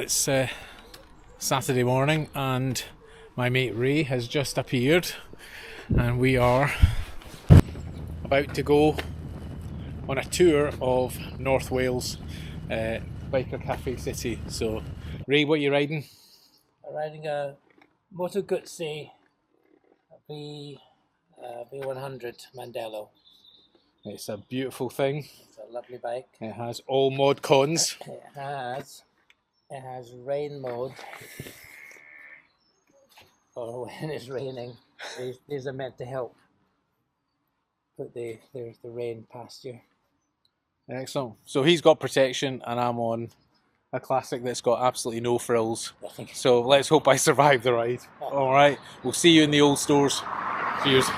it's Saturday morning and my mate Ray has just appeared and we are about to go on a tour of North Wales, biker cafe city. So Ray, what are you riding? I'm riding a Moto Guzzi V100 Mandello. It's a beautiful thing. It's a lovely bike. It has all mod cons. It has rain mode, or when it's raining. These are meant to help put the rain past you. Excellent. So he's got protection and I'm on a classic that's got absolutely no frills. So let's hope I survive the ride. All right, we'll see you in the old stores. Cheers.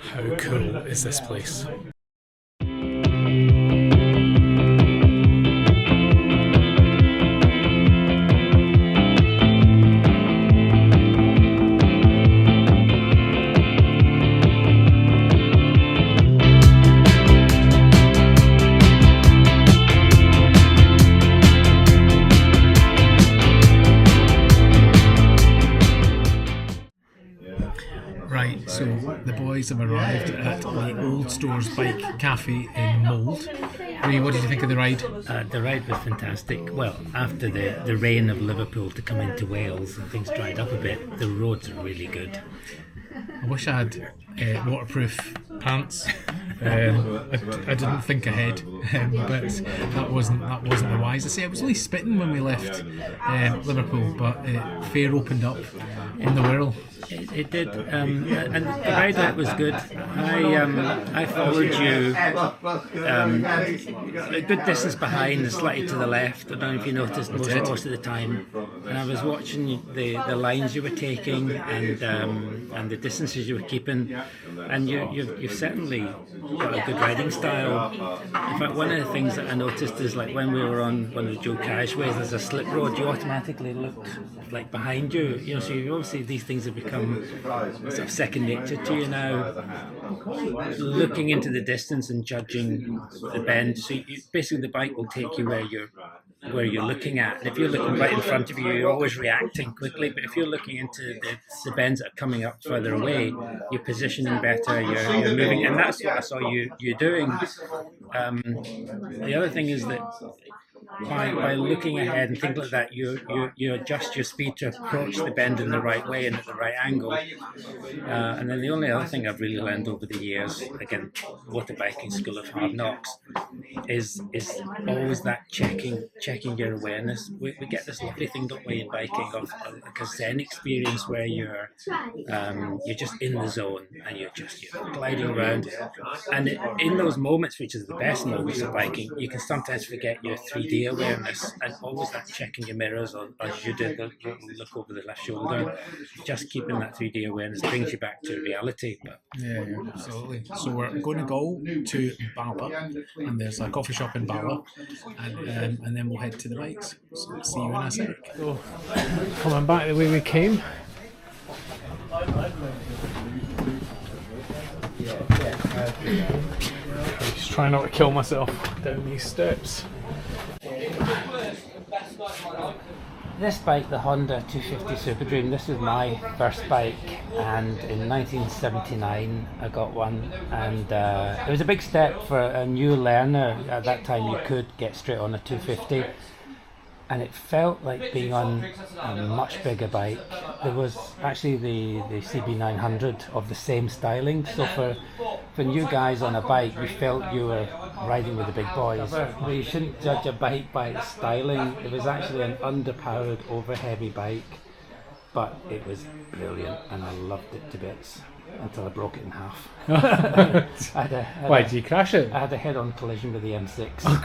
How cool is this place? Right, so the boys have arrived at the Old Stores Bike Cafe in Mold. Ray, what did you think of the ride? The ride was fantastic. Well, after the rain of Liverpool to come into Wales and things dried up a bit, the roads are really good. I wish I had waterproof pants. I didn't think ahead, but that wasn't the wise. I say I was only spitting when we left Liverpool, but fair opened up in the whirl. It did, and the ride out was good. I followed you a good distance behind and slightly to the left. I don't know if you noticed most of the time. And I was watching the lines you were taking and the distances you were keeping. And you've certainly got a good riding style. In fact, one of the things that I noticed is like when we were on one of the Joe Cashways, there's a slip road, you automatically look like behind you. You know, so obviously these things have become sort of second nature to you now. Looking into the distance and judging the bend. So basically the bike will take you where you're looking at. And if you're looking right in front of you, you're always reacting quickly. But if you're looking into the bends that are coming up further away, you're positioning better, you're moving, and that's what I saw you doing. The other thing is that by looking ahead and things like that, you adjust your speed to approach the bend in the right way and at the right angle. And then the only other thing I've really learned over the years, again, motorbiking school of hard knocks, is always that checking your awareness. We get this lovely thing, don't we, in biking, of like a Zen experience where you're just in the zone and you're gliding around. And in those moments, which is the best moments of biking, you can sometimes forget your 3D awareness and always that checking your mirrors, or as you did, the look over the left shoulder. Just keeping that 3D awareness brings you back to reality. But yeah, absolutely. So we're going to go to Bala, and there's a coffee shop in Bala, and then we'll head to the bikes. So see you in a sec. So coming back the way we came. Just trying not to kill myself down these steps. this bike, the Honda 250 Super Dream, this was my first bike, and in 1979 I got one, and it was a big step for a new learner. At that time you could get straight on a 250, and it felt like being on a much bigger bike. There was actually the CB900 of the same styling, so for new guys on a bike, you felt you were riding with the big boys. But you shouldn't judge a bike by its styling. It was actually an underpowered, over-heavy bike, but it was brilliant, and I loved it to bits until I broke it in half. Why did you crash it? I had a head-on collision with the M6. Oh,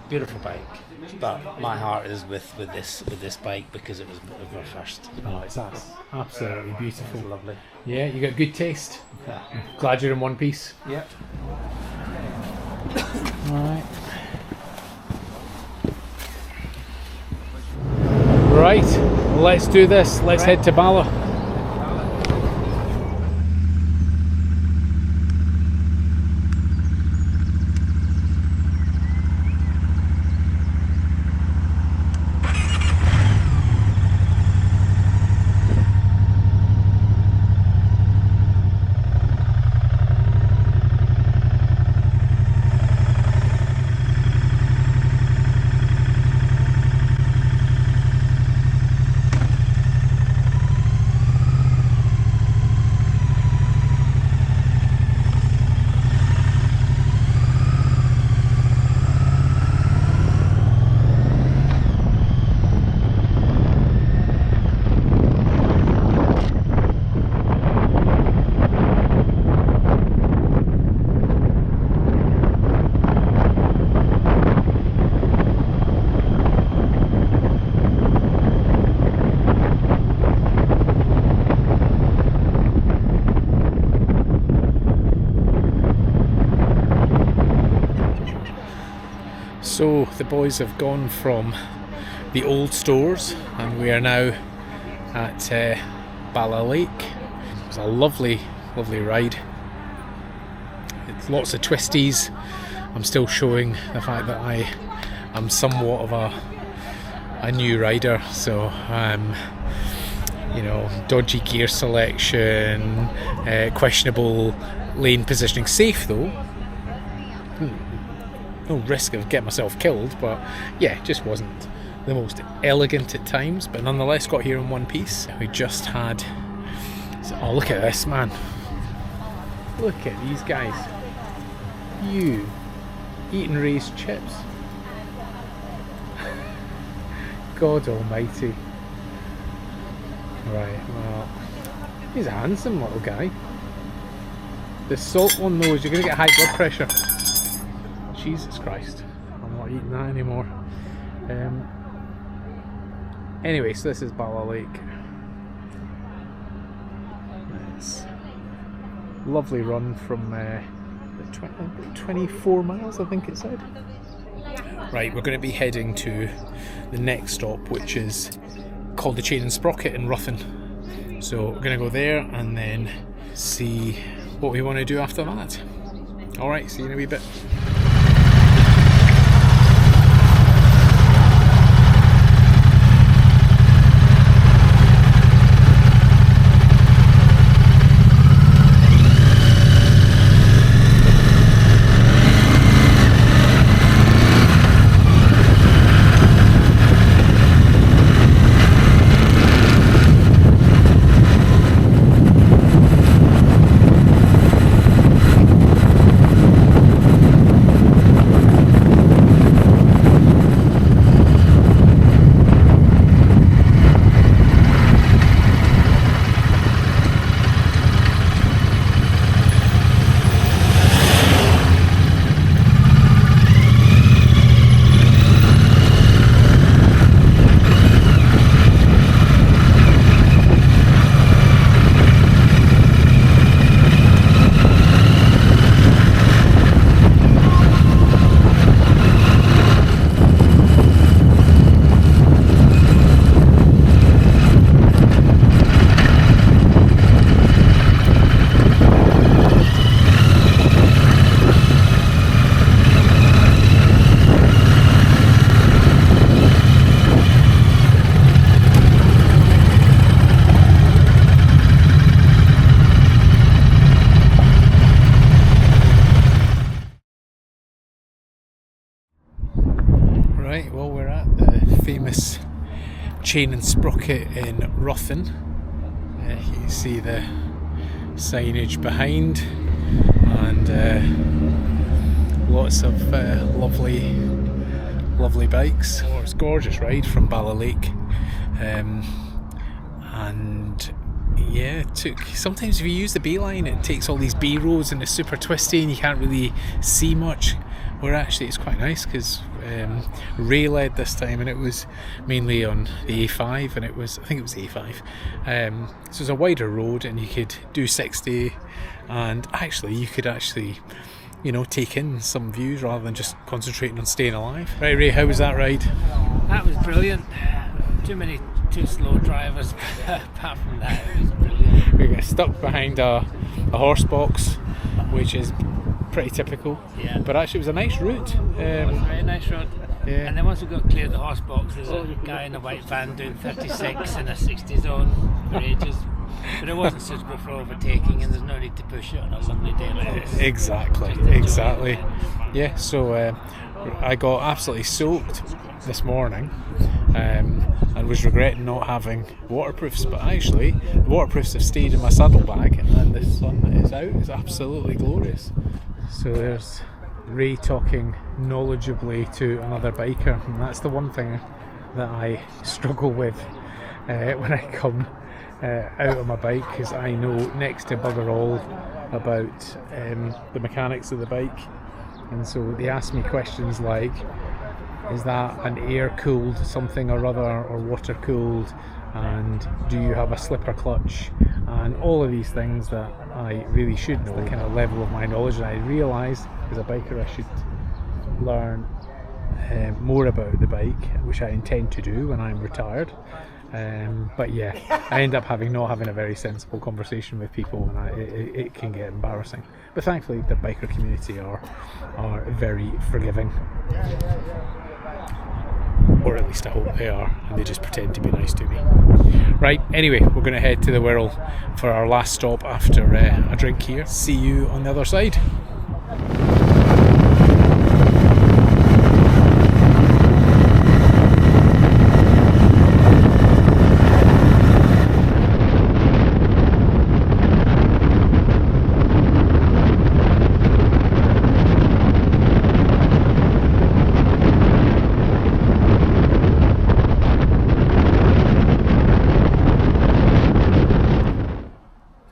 Beautiful bike, but my heart is with this bike because it was our first. Oh, it's absolutely beautiful. It's lovely. Yeah, you got good taste. Yeah. Glad you're in one piece. Yep. Right, let's do this. Let's head to Bala. So the boys have gone from the old stores and we are now at Bala Lake. It was a lovely ride. It's lots of twisties. I'm still showing the fact that I am somewhat of a new rider, so you know, dodgy gear selection, questionable lane positioning. Safe though. No risk of getting myself killed, but yeah, it just wasn't the most elegant at times, but nonetheless got here in one piece. We just had, oh look at this, man, look at these guys, you eating raised chips. God almighty. Right, well, he's a handsome little guy. The salt one though is you're going to get high blood pressure. Jesus Christ, I'm not eating that anymore. Anyway, so this is Bala Lake. It's a lovely run from 24 miles, I think it said. Right, we're going to be heading to the next stop, which is called the Chain and Sprocket in Ruthin. So we're going to go there and then see what we want to do after that. Alright, see you in a wee bit. Right, well, we're at the famous Chain and Sprocket in Ruthin. You can see the signage behind, and lots of lovely bikes. Oh, it's a gorgeous ride from Bala Lake, and yeah, it took, sometimes if you use the B line it takes all these B roads and it's super twisty and you can't really see much, where actually it's quite nice because Ray led this time and it was mainly on the A5, and I think it was A5, so it was a wider road and you could do 60, and actually you could take in some views rather than just concentrating on staying alive. Right, Ray, how was that ride? That was brilliant. Too slow drivers. Apart from that, it was brilliant. We got stuck behind a horse box, which is pretty typical. Yeah. But actually, it was a nice route. It was a very nice road. Yeah. And then once we got clear of the horse box, there's a guy in a white van doing 36 in a 60 zone for ages. But it wasn't suitable for overtaking, and there's no need to push it on a lovely day like this. Exactly. Yeah, so I got absolutely soaked this morning and was regretting not having waterproofs, but actually the waterproofs have stayed in my saddlebag, and the sun is out. It's absolutely glorious. So there's Ray talking knowledgeably to another biker, and that's the one thing that I struggle with when I come out on my bike, because I know next to bugger all about the mechanics of the bike, and so they ask me questions like, is that an air-cooled something or other, or water-cooled, and do you have a slipper clutch, and all of these things that I really should know, the kind of level of my knowledge, and I realised as a biker I should learn more about the bike, which I intend to do when I'm retired. But yeah, I end up not having a very sensible conversation with people, and it can get embarrassing. But thankfully the biker community are very forgiving, or at least I hope they are, and they just pretend to be nice to me. Right, anyway, we're going to head to the Wirral for our last stop after a drink here. See you on the other side.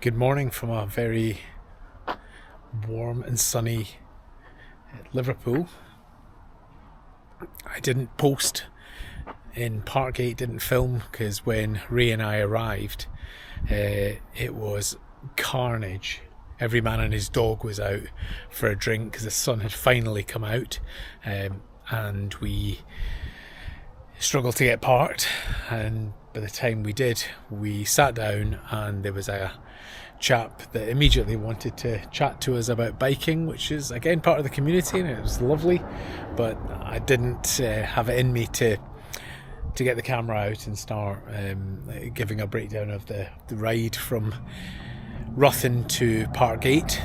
Good morning from a very warm and sunny Liverpool. I didn't post in Parkgate, didn't film, because when Ray and I arrived, it was carnage. Every man and his dog was out for a drink because the sun had finally come out, and we struggled to get parked, and by the time we did, we sat down and there was a chap that immediately wanted to chat to us about biking, which is again part of the community, and it was lovely, but I didn't have it in me to get the camera out and start giving a breakdown of the ride from Ruthin to Parkgate.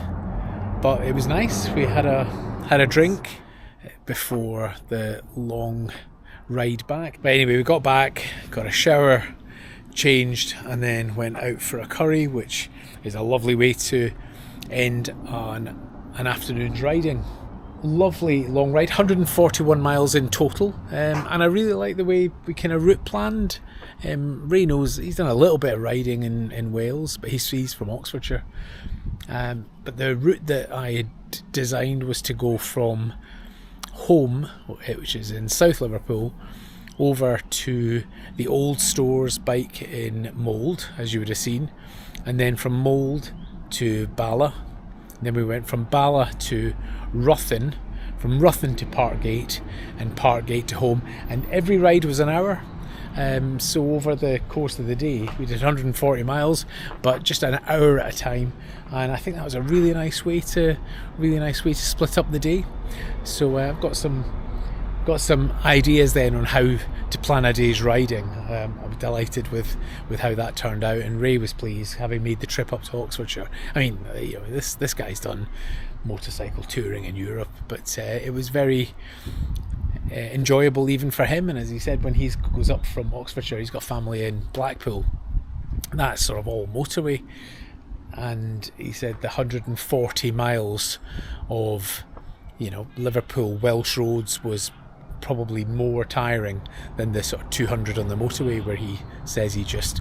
But it was nice. We had a drink before the long ride back. But anyway, we got back, got a shower, changed, and then went out for a curry, which is a lovely way to end on an afternoon's riding. Lovely long ride, 141 miles in total, and I really like the way we kind of route planned. Ray knows he's done a little bit of riding in Wales, but he's from Oxfordshire. But the route that I had designed was to go from home, which is in South Liverpool, over to the old stores bike in Mould, as you would have seen, and then from Mould to Bala. Then we went from Bala to Ruthin, from Ruthin to Parkgate, and Parkgate to home, and every ride was an hour. So over the course of the day we did 140 miles, but just an hour at a time, and I think that was a really nice way to split up the day. So I've got some ideas then on how to plan a day's riding. I'm delighted with how that turned out, and Ray was pleased, having made the trip up to Oxfordshire. I mean, this guy's done motorcycle touring in Europe, but it was very enjoyable even for him. And as he said, when he goes up from Oxfordshire, he's got family in Blackpool, that's sort of all motorway, and he said the 140 miles of Liverpool Welsh roads was probably more tiring than the sort of 200 on the motorway, where he says he just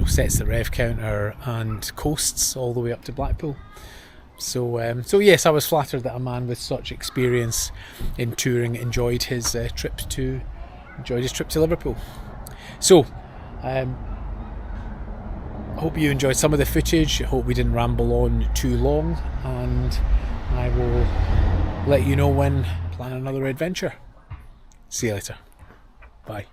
sets the rev counter and coasts all the way up to Blackpool. So yes, I was flattered that a man with such experience in touring enjoyed his trip to Liverpool. So I hope you enjoyed some of the footage. I hope we didn't ramble on too long, and I will let you know when I plan another adventure. See you later. Bye.